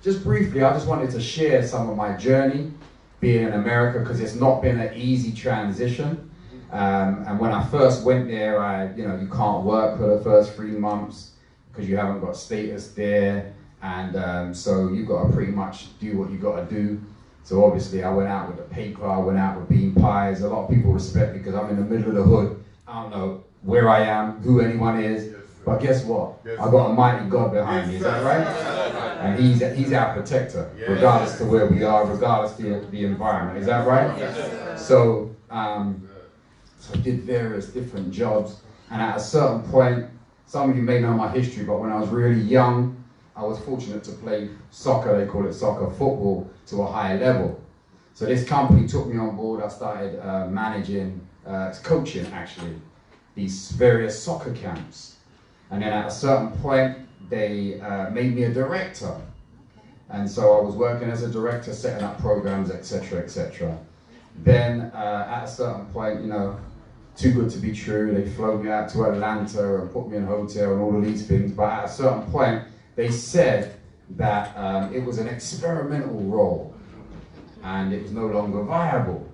just briefly, I just wanted to share some of my journey being in America, because it's not been an easy transition. And when I first went there, you can't work for the first 3 months because you haven't got status there. And so you've got to pretty much do what you got to do. So obviously I went out with a paper, I went out with bean pies. A lot of people respect me because I'm in the middle of the hood. I don't know where I am, who anyone is, but guess what? I got a mighty God behind me, is that right? And he's our protector, regardless to where we are, regardless to the environment, is that right? So, so I did various different jobs, and at a certain point, some of you may know my history, but when I was really young, I was fortunate to play soccer, they call it soccer football, to a high level. So this company took me on board. I started managing, coaching actually, these various soccer camps. And then at a certain point, they made me a director. And so I was working as a director, setting up programs, etc., etc. Then at a certain point, too good to be true, they flew me out to Atlanta and put me in a hotel and all of these things. But at a certain point, they said that it was an experimental role and it was no longer viable.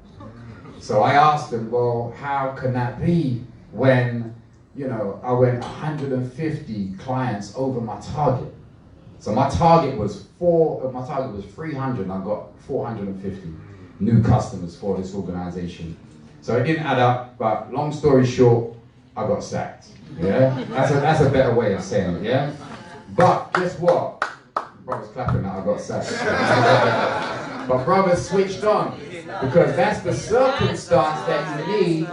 So I asked them, well, how can that be when, I went 150 clients over my target? So my target was 300 and I got 450 new customers for this organization. So it didn't add up, but long story short, I got sacked. Yeah, that's a better way of saying it. Yeah, but guess what? Brothers clapping that I got sacked. But brothers switched on, because that's the circumstance that you need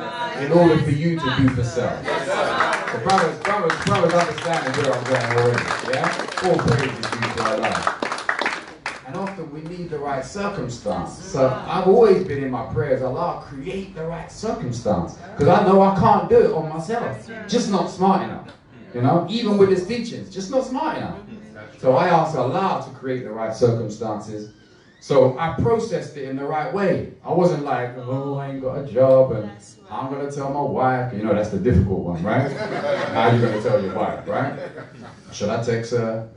in order for you to do for self. So brothers understand where I'm going already. Yeah, all praises due to Allah. And often we need the right circumstance. So I've always been in my prayers, Allah, create the right circumstance. Because I know I can't do it on myself. Just not smart enough. Even with his teachings, just not smart enough. So I asked Allah to create the right circumstances. So I processed it in the right way. I wasn't like, oh, I ain't got a job and I'm going to tell my wife. That's the difficult one, right? How are you going to tell your wife, right? Should I text her?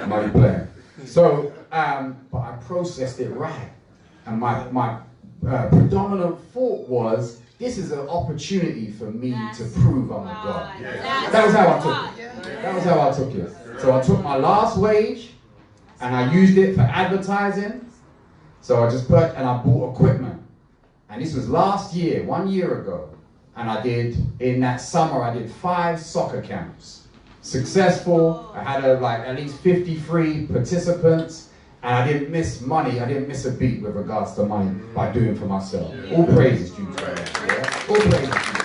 Money playing. So, but I processed it right. And my predominant thought was, this is an opportunity for me to prove I'm a God. That was how I took it. That was how I took it. So I took my last wage and I used it for advertising. So I just I bought equipment. And this was last year, 1 year ago. And in that summer, I did 5 soccer camps. Successful. I had at least 53 participants, and I didn't miss money. I didn't miss a beat with regards to money by doing for myself. All praises to you. All praises to you.